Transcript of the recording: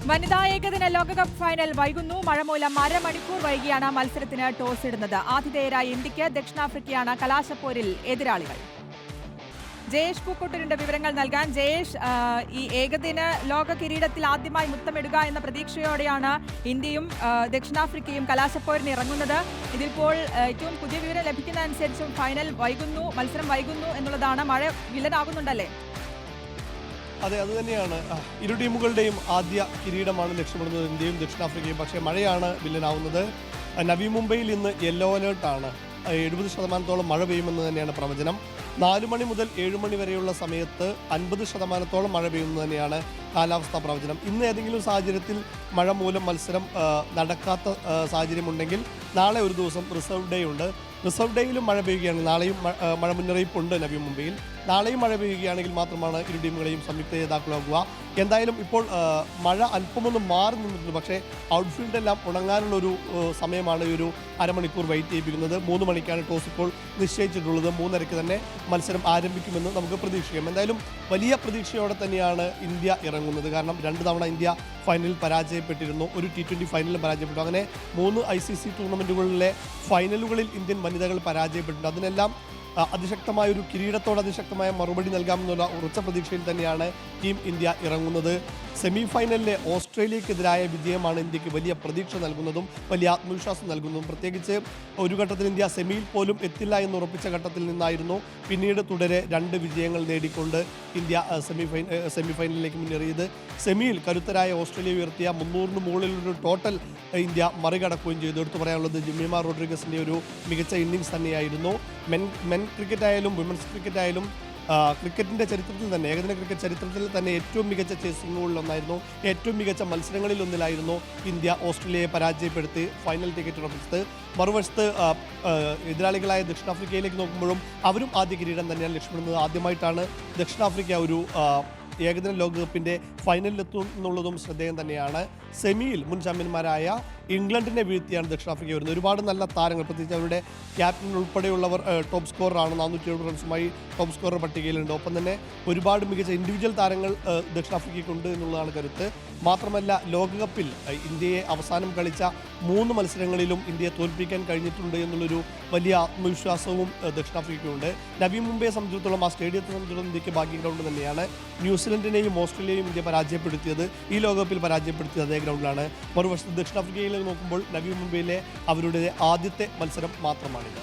വനിതാ ഏകദിന ലോകകപ്പ് ഫൈനൽ വൈകുന്നു. മഴ മൂലം അരമണിക്കൂർ വൈകിയാണ് മത്സരത്തിന് ടോസ് ഇടുന്നത്. ആതിഥേയരായ ഇന്ത്യക്ക് ദക്ഷിണാഫ്രിക്കയാണ് കലാശപ്പോരിൽ എതിരാളികൾ. ജയേഷ് പൂക്കോട്ടൂരിന്റെ വിവരങ്ങൾ നൽകാൻ. ജയേഷ്, ഈ ഏകദിന ലോക കിരീടത്തിൽ ആദ്യമായി മുത്തമിടുക എന്ന പ്രതീക്ഷയോടെയാണ് ഇന്ത്യയും ദക്ഷിണാഫ്രിക്കയും കലാശപ്പോരിന് ഇറങ്ങുന്നത്. ഇതിപ്പോൾ ഏറ്റവും പുതിയ വിവരം ലഭിക്കുന്നതനുസരിച്ചും മത്സരം വൈകുന്നു എന്നുള്ളതാണ്. മഴ വില്ലനാകുന്നുണ്ടല്ലേ? അതെ, അത് തന്നെയാണ്. ഇരു ടീമുകളുടെയും ആദ്യ കിരീടമാണ് ലക്ഷ്യമിടുന്നത് ഇന്ത്യയും ദക്ഷിണാഫ്രിക്കയും. പക്ഷേ മഴയാണ് വില്ലനാവുന്നത്. നവി മുംബൈയിൽ ഇന്ന് യെല്ലോ അലേർട്ടാണ്. 70% മഴ പെയ്യുമെന്ന് തന്നെയാണ് പ്രവചനം. 4 മണി മുതൽ 7 മണി വരെയുള്ള സമയത്ത് 50% മഴ പെയ്യുമെന്ന് തന്നെയാണ് കാലാവസ്ഥാ പ്രവചനം. ഇന്ന് ഏതെങ്കിലും സാഹചര്യത്തിൽ മഴ മൂലം മത്സരം നടക്കാത്ത സാഹചര്യമുണ്ടെങ്കിൽ നാളെ ഒരു ദിവസം റിസർവ് ഡേ ഉണ്ട്. റിസർവ് ഡേയിലും മഴ പെയ്യുകയാണ്. നാളെയും മഴ മുന്നറിയിപ്പുണ്ട് നവി മുംബൈയിൽ. നാളെയും മഴ പെയ്യുകയാണെങ്കിൽ മാത്രമാണ് ഇരു ടീമുകളെയും സംയുക്ത ജേതാക്കളാകുക. എന്തായാലും ഇപ്പോൾ മഴ അല്പമൊന്ന് മാറി നിന്നിട്ടുണ്ട്. പക്ഷേ ഔട്ട്ഫീൽഡെല്ലാം ഉണങ്ങാനുള്ളൊരു സമയമാണ് ഈ ഒരു അരമണിക്കൂർ വെയിറ്റ് ചെയ്യിപ്പിക്കുന്നത്. 3 മണിക്കാണ് ടോസ് ഇപ്പോൾ നിശ്ചയിച്ചിട്ടുള്ളത്. 3:30 തന്നെ മത്സരം ആരംഭിക്കുമെന്ന് നമുക്ക് പ്രതീക്ഷിക്കാം. എന്തായാലും വലിയ പ്രതീക്ഷയോടെ തന്നെയാണ് ഇന്ത്യ ഇറങ്ങുന്നത്. കാരണം 2 തവണ ഇന്ത്യ ഫൈനലിൽ പരാജയപ്പെട്ടിരുന്നു. ഒരു T20 ഫൈനലിൽ പരാജയപ്പെട്ടു. അങ്ങനെ 3 ICC ടൂർണമെൻറ്റുകളിലെ ഫൈനലുകളിൽ ഇന്ത്യൻ വനിതകൾ പരാജയപ്പെട്ടിട്ടുണ്ട്. അതിനെല്ലാം അതിശക്തമായൊരു കിരീടത്തോട് അതിശക്തമായ മറുപടി നൽകാമെന്നുള്ള ഉറച്ച പ്രതീക്ഷയിൽ തന്നെയാണ് ടീം ഇന്ത്യ ഇറങ്ങുന്നത്. സെമി ഫൈനലിലെ ഓസ്ട്രേലിയക്കെതിരായ വിജയമാണ് ഇന്ത്യക്ക് വലിയ പ്രതീക്ഷ നൽകുന്നതും വലിയ ആത്മവിശ്വാസം നൽകുന്നതും. പ്രത്യേകിച്ച് ഒരു ഘട്ടത്തിൽ ഇന്ത്യ സെമിയിൽ പോലും എത്തില്ല എന്ന് ഉറപ്പിച്ച ഘട്ടത്തിൽ നിന്നായിരുന്നു പിന്നീട് തുടരെ 2 വിജയങ്ങൾ നേടിക്കൊണ്ട് ഇന്ത്യ സെമി ഫൈനലിലേക്ക് മുന്നേറിയത്. സെമിയിൽ കരുത്തരായ ഓസ്ട്രേലിയ ഉയർത്തിയ 300 മുകളിലൊരു ടോട്ടൽ ഇന്ത്യ മറികടക്കുകയും ചെയ്തു. എടുത്തു പറയാനുള്ളത് ജമീമ റോഡ്രിഗസിൻ്റെ ഒരു മികച്ച ഇന്നിങ്സ് തന്നെയായിരുന്നു. മെൻ ക്രിക്കറ്റ് ആയാലും വിമൻസ് ക്രിക്കറ്റ് ആയാലും ക്രിക്കറ്റിൻ്റെ ചരിത്രത്തിൽ തന്നെ, ഏകദിന ക്രിക്കറ്റ് ചരിത്രത്തിൽ തന്നെ ഏറ്റവും മികച്ച ചേസിങ്ങുകളിലൊന്നായിരുന്നു. ഏറ്റവും മികച്ച മത്സരങ്ങളിലൊന്നിലായിരുന്നു ഇന്ത്യ ഓസ്ട്രേലിയയെ പരാജയപ്പെടുത്തി ഫൈനൽ ടിക്കറ്റ് ഉറപ്പിച്ചത്. മറുവശത്ത് എതിരാളികളായ ദക്ഷിണാഫ്രിക്കയിലേക്ക് നോക്കുമ്പോഴും അവരും ആദ്യ കിരീടം തന്നെയാണ് ലക്ഷ്യമിടുന്നത്. ആദ്യമായിട്ടാണ് ദക്ഷിണാഫ്രിക്ക ഒരു ഏകദിന ലോകകപ്പിൻ്റെ ഫൈനലിലെത്തും എന്നുള്ളതും ശ്രദ്ധേയം തന്നെയാണ്. സെമിയിൽ മുൻ ചാമ്പ്യന്മാരായ ഇംഗ്ലണ്ടിനെ വീഴ്ത്തിയാണ് ദക്ഷിണാഫ്രിക്ക വരുന്നത്. ഒരുപാട് നല്ല താരങ്ങൾ, പ്രത്യേകിച്ച് അവരുടെ ക്യാപ്റ്റൻ ഉൾപ്പെടെയുള്ളവർ ടോപ്പ് സ്കോററാണ്. 470 റൺസുമായി ടോപ്പ് സ്കോറർ പട്ടികയിലുണ്ട്. ഒപ്പം തന്നെ ഒരുപാട് മികച്ച ഇൻഡിവിജ്വൽ താരങ്ങൾ ദക്ഷിണാഫ്രിക്കയ്ക്കുണ്ട് എന്നുള്ളതാണ് കരുത്ത്. മാത്രമല്ല ലോകകപ്പിൽ ഇന്ത്യയെ അവസാനം കളിച്ച 3 മത്സരങ്ങളിലും ഇന്ത്യയെ തോൽപ്പിക്കാൻ കഴിഞ്ഞിട്ടുണ്ട് എന്നുള്ളൊരു വലിയ ആത്മവിശ്വാസവും ദക്ഷിണാഫ്രിക്കയ്ക്കുണ്ട്. നവി മുംബൈയെ സംബന്ധിച്ചിടത്തോളം, ആ സ്റ്റേഡിയത്തെ സംബന്ധിച്ചിടത്തോളം ഇന്ത്യക്ക് ഭാഗ്യ ഗ്രൗണ്ട് തന്നെയാണ്. ന്യൂസിലൻഡിനെയും ഓസ്ട്രേലിയയും ഇന്ത്യ പരാജയപ്പെടുത്തിയത് ഈ ലോകകപ്പിൽ പരാജയപ്പെടുത്തിയത് അതേ ഗ്രൗണ്ടിലാണ്. മറുവശത്ത് ദക്ഷിണാഫ്രിക്കയിൽ നോക്കുമ്പോൾ നവി മുംബൈയിലെ അവരുടെ ആദ്യത്തെ മത്സരം മാത്രമാണിത്.